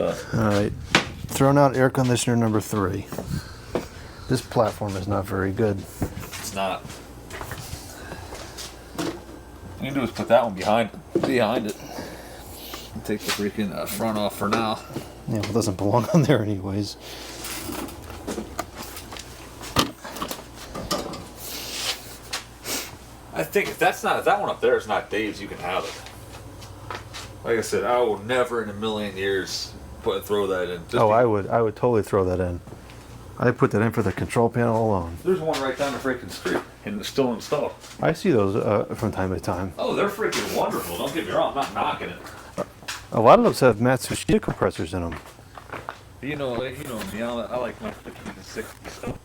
Alright, thrown out air conditioner number 3. This platform is not very good. It's not. All you can do is put that one behind it. And take the freaking front off for now. Yeah, well, it doesn't belong on there anyways. I think if that one up there is not Dave's, you can have it. Like I said, I will never in a million years throw that in. I would totally throw that in. I put that in for the control panel alone. There's one right down the freaking street, and it's still installed. I see those from time to time. Oh, they're freaking wonderful. Don't get me wrong, I'm not knocking it. A lot of those have Matsushita compressors in them. You know me, I like my 50s and 60s stuff.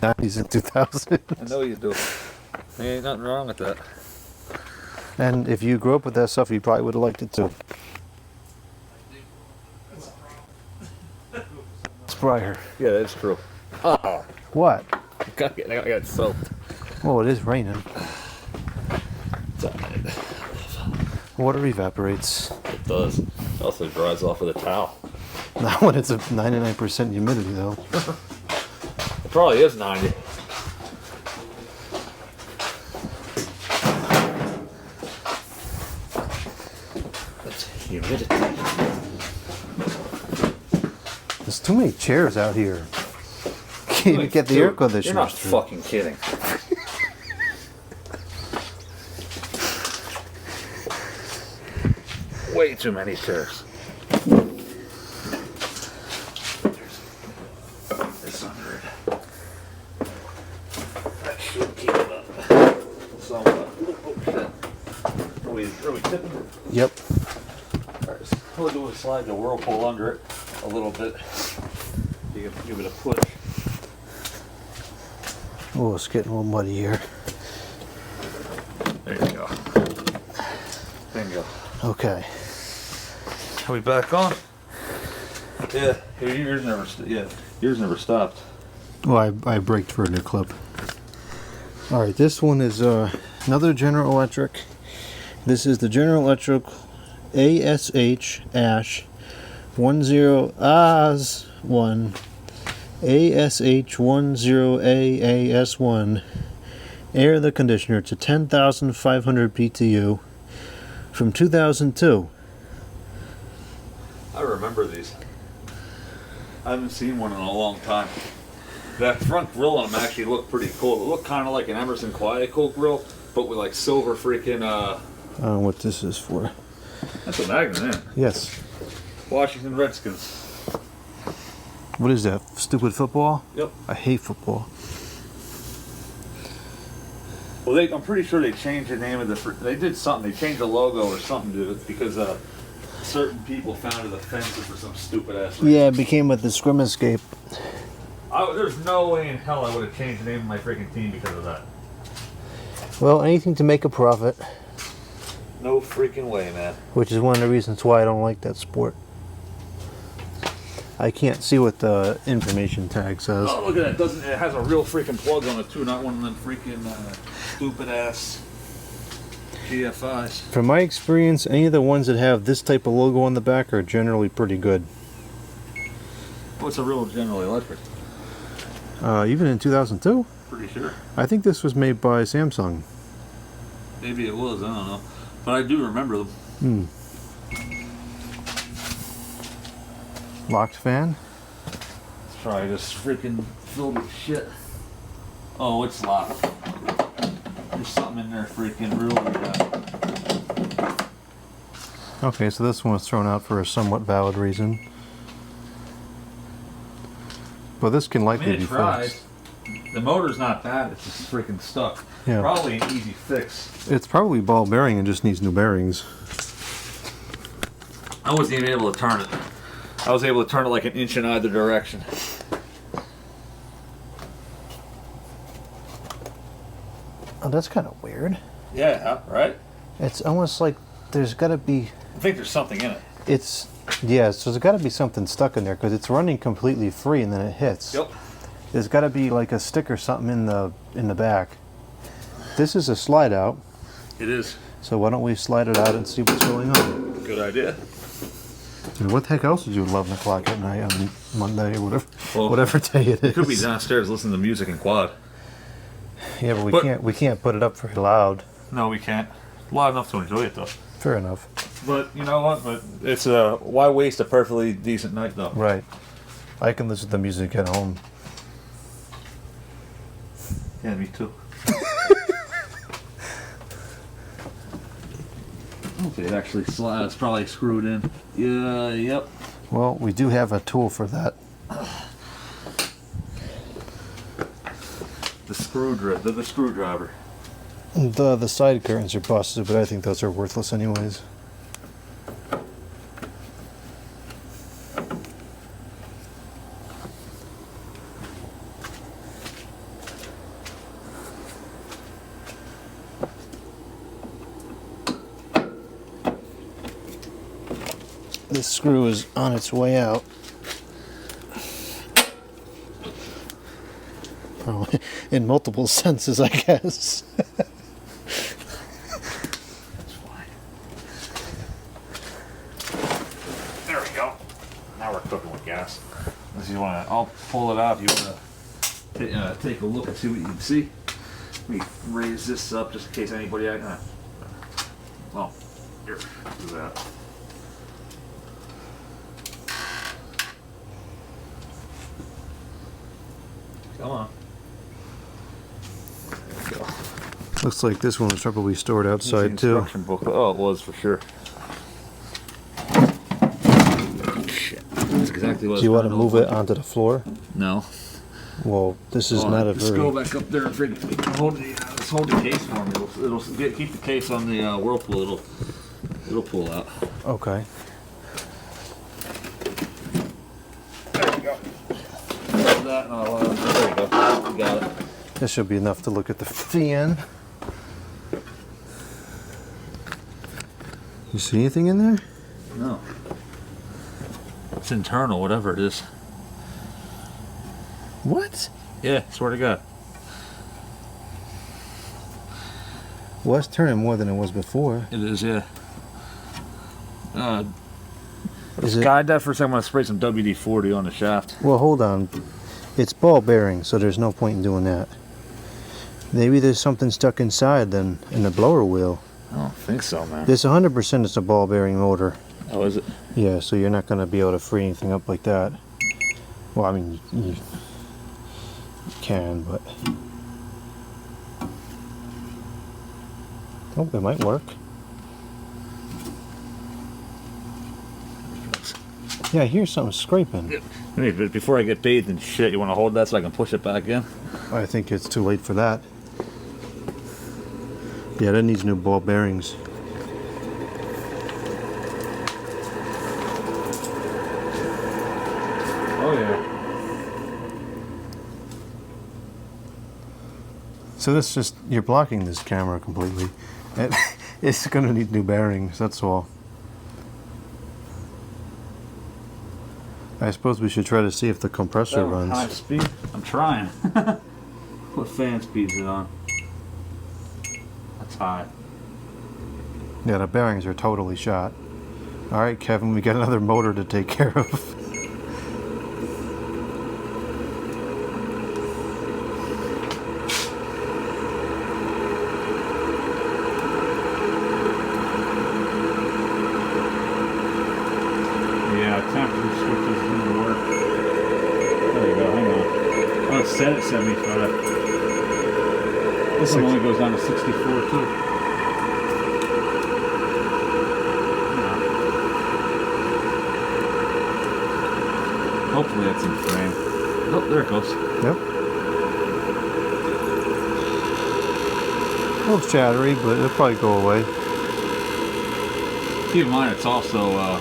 90s and 2000s. I know you do. There ain't nothing wrong with that. And if you grew up with that stuff, you probably would have liked it too. Spryer. Yeah, that's true. Oh. What? I got soaked. Oh, it is raining. It's all right. Water evaporates. It does. It also dries off with a towel. Not when it's a 99% humidity, though. It probably is 90. That's humidity. There's too many chairs out here. Can't even get the air conditioners. You're not fucking kidding. Way too many chairs. This under it. That should keep it up. So, oh shit. Are we tipping? Yep. Alright, so we'll do is slide the whirlpool under it a little bit. You can give it a push. Oh, it's getting a little muddy here. There you go. Bingo. Okay. Are we back on? Yeah. Yours never stopped. Well, I braked for a new clip. Alright, this one is another General Electric. This is the General Electric ASH10AAS1 ASH10AAS1 air the conditioner to 10,500 BTU from 2002. I remember these. I haven't seen one in a long time. That front grill on them actually looked pretty cool. It looked kind of like an Emerson Quiet-Cool grill, but with like silver freaking. I don't know what this is for. That's a magnet, man. Yes. Washington Redskins. What is that? Stupid football? Yep. I hate football. Well, I'm pretty sure they changed the name of they did something. They changed the logo or something to it because certain people found it offensive for some stupid ass reason. Yeah, it became a discriminate. There's no way in hell I would have changed the name of my freaking team because of that. Well, anything to make a profit. No freaking way, man. Which is one of the reasons why I don't like that sport. I can't see what the information tag says. Oh, look at that. It has a real freaking plug on it, too. Not one of them freaking stupid ass GFIs. From my experience, any of the ones that have this type of logo on the back are generally pretty good. What's a real General Electric? Even in 2002? Pretty sure. I think this was made by Samsung. Maybe it was, I don't know. But I do remember them. Locked fan? Let's try this freaking filled with shit. Oh, it's locked. There's something in there freaking really Okay, so this one was thrown out for a somewhat valid reason. But this can likely be fixed. The motor's not bad, it's just freaking stuck. Yeah. Probably an easy fix. It's probably ball bearing and just needs new bearings. I wasn't even able to turn it. I was able to turn it like an inch in either direction. Oh, that's kind of weird. Yeah, right? It's almost like there's got to be... I think there's something in it. Yeah, so there's got to be something stuck in there because it's running completely free and then it hits. Yep. There's got to be like a stick or something in the back. This is a slide out. It is. So why don't we slide it out and see what's going on? Good idea. And what the heck else would you do at 11 o'clock at night on Monday or whatever, Well, whatever day it is? You could be downstairs listening to music in quad. Yeah, but But- we can't put it up very loud. No, we can't. Loud enough to enjoy it though. Fair enough. But you know what? But it's why waste a perfectly decent night though? Right. I can listen to music at home. Yeah, me too. Okay, it actually it's probably screwed in. Yeah, yep. Well, we do have a tool for that. The screwdriver. The side curtains are busted, but I think those are worthless anyways. This screw is on its way out. Oh, in multiple senses, I guess. That's fine. There we go. Now we're cooking with gas. If you want to, I'll pull it out. If you want to take a look and see what you can see. Let me raise this up just in case anybody. Well, here, do that. Come on. There we go. Looks like this one was probably stored Here's the outside too. instruction booklet. Oh, it was for sure. Shit. That's exactly what. Do you want to move it onto the floor? No. Well, this is not a Just go very... back up there and hold the case for me. It'll keep the case on the whirlpool. It'll pull out. Okay. There you go. That and there you go. You got it. This should be enough to look at the fan. You see anything in there? No. It's internal, whatever it is. What? Yeah, swear to God. Well, it's turning more than it was before. It is, yeah. Is it? Guide that for a second. I'm going to spray some WD-40 on the shaft. Well, hold on. It's ball bearing, so there's no point in doing that. Maybe there's something stuck inside then in the blower wheel. I don't think so, man. This 100% is a ball bearing motor. Oh, is it? Yeah, so you're not going to be able to free anything up like that. Well, I mean, you can, but... Oh, it might work. Yeah, I hear something scraping. Hey, but before I get bathed in shit, you want to hold that so I can push it back in? I think it's too late for that. Yeah, that needs new ball bearings. Oh, yeah. So this just, you're blocking this camera completely. It's going to need new bearings, that's all. I suppose we should try to see if the compressor runs. High speed? I'm trying. What fan speed's it on? That's high. Yeah, the bearings are totally shot. Alright, Kevin, we got another motor to take care of. Yeah, temperature switches didn't work. There you go, hang on. Oh, it's set at 75. This one only goes down to 64 too. Hopefully that's in frame. Oh, there it goes. Yep. A little chattery, but it'll probably go away. Keep in mind it's also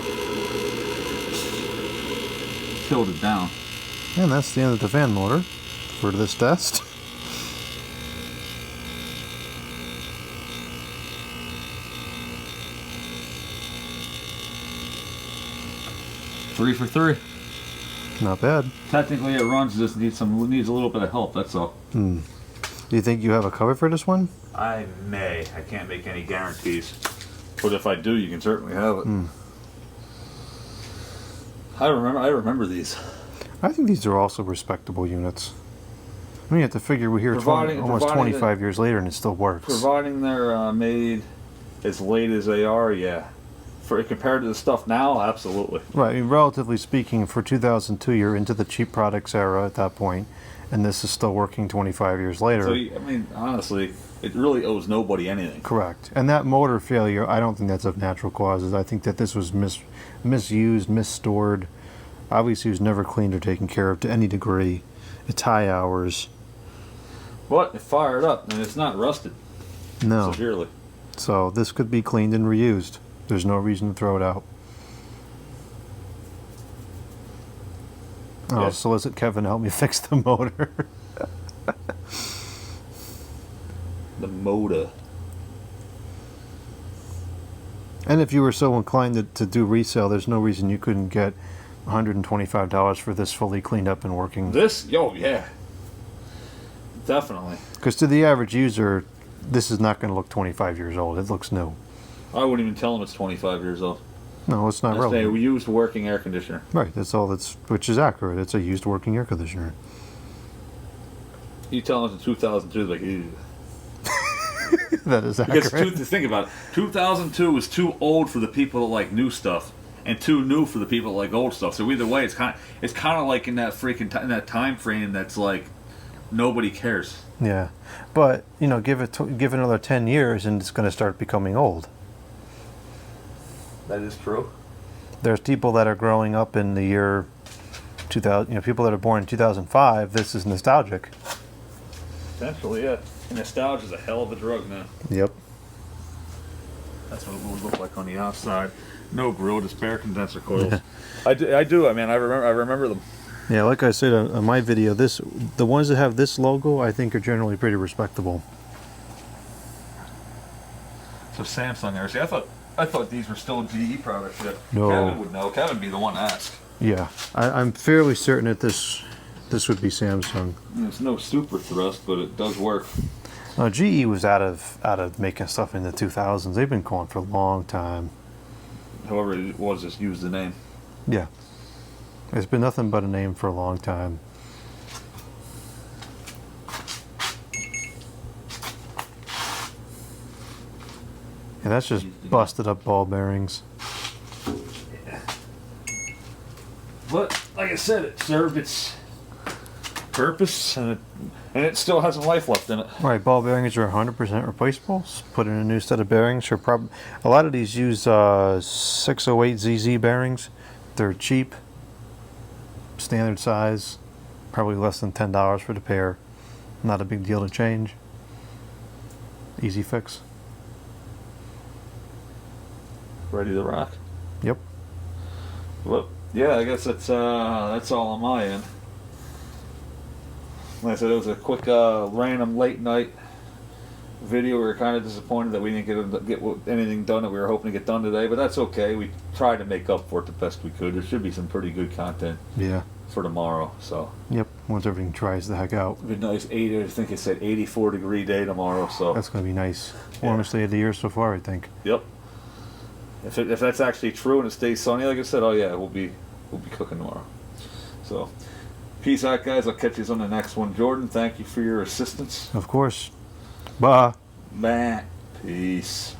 tilted down. And that's the end of the fan motor for this test. Three for three. Not bad. Technically it runs, just needs a little bit of help, that's all. Do you think you have a cover for this one? I may. I can't make any guarantees. But if I do, you can certainly have it. I remember these. I think these are also respectable units. I mean, you have to figure we're here almost 25 years later and it still works. Providing they're made as late as they are, yeah. For compared to the stuff now, absolutely. Right. I mean, relatively speaking, for 2002, you're into the cheap products era at that point, and this is still working 25 years later. So, I mean, honestly, it really owes nobody anything. Correct. And that motor failure, I don't think that's of natural causes. I think that this was misused, misstored. Obviously, it was never cleaned or taken care of to any degree. It's high hours. But it fired up, and it's not rusted. No. Severely. So this could be cleaned and reused. There's no reason to throw it out. Oh, Yeah. solicit Kevin to help me fix the motor. The motor. And if you were so inclined to do resale, there's no reason you couldn't get $125 for this fully cleaned up and working. This? Yo, yeah. Definitely. Because to the average user, this is not going to look 25 years old. It looks new. I wouldn't even tell them it's 25 years old. No, it's not I say relevant. we used a working air conditioner. Right, that's all which is accurate. It's a used working air conditioner. You tell them it's 2002, like, ew. That is accurate. Because think about it. 2002 is too old for the people that like new stuff, and too new for the people that like old stuff. So either way, it's kind of like in that in that time frame that's like nobody cares. Yeah, but you know, give it another 10 years, and it's going to start becoming old. That is true. There's people that are growing up in the year 2000. You know, people that are born in 2005. This is nostalgic. Potentially, yeah. And nostalgia is a hell of a drug now. Yep. That's what it would look like on the outside. No grill, just air condenser coils. I do. I mean, I remember them. Yeah, like I said on my video, the ones that have this logo, I think, are generally pretty respectable. So Samsung there. See, I thought these were still GE products yet. No. Kevin would know. Kevin would be the one to ask. Yeah, I'm fairly certain that this would be Samsung. It's no super thrust, but it does work. GE was out of making stuff in the 2000s. They've been going for a long time. However, it was just use the name. Yeah, it's been nothing but a name for a long time. And that's just busted up ball bearings. But like I said, it served its purpose, and it still has a life left in it. Right, ball bearings are 100% replaceable. Put in a new set of bearings. A lot of these use 608ZZ bearings. They're cheap, standard size, probably less than $10 for the pair. Not a big deal to change. Easy fix. Ready to rock. Yep. Well, yeah, I guess that's all on my end. Like I said, it was a quick, random late night video. We were kind of disappointed that we didn't get anything done that we were hoping to get done today, but that's okay. We tried to make up for it the best we could. There should be some pretty good content Yeah. for tomorrow. So Yep. Once everything dries the heck out. it'd be nice. I think it said 84-degree day tomorrow. So That's going to be nice. Warmest day of the year so far, I think. yep. If that's actually true and it stays sunny, like I said, oh yeah, we'll be cooking tomorrow. So, peace out, guys. I'll catch you on the next one. Jordan, thank you for your assistance. Of course. Bye. Bye. Peace.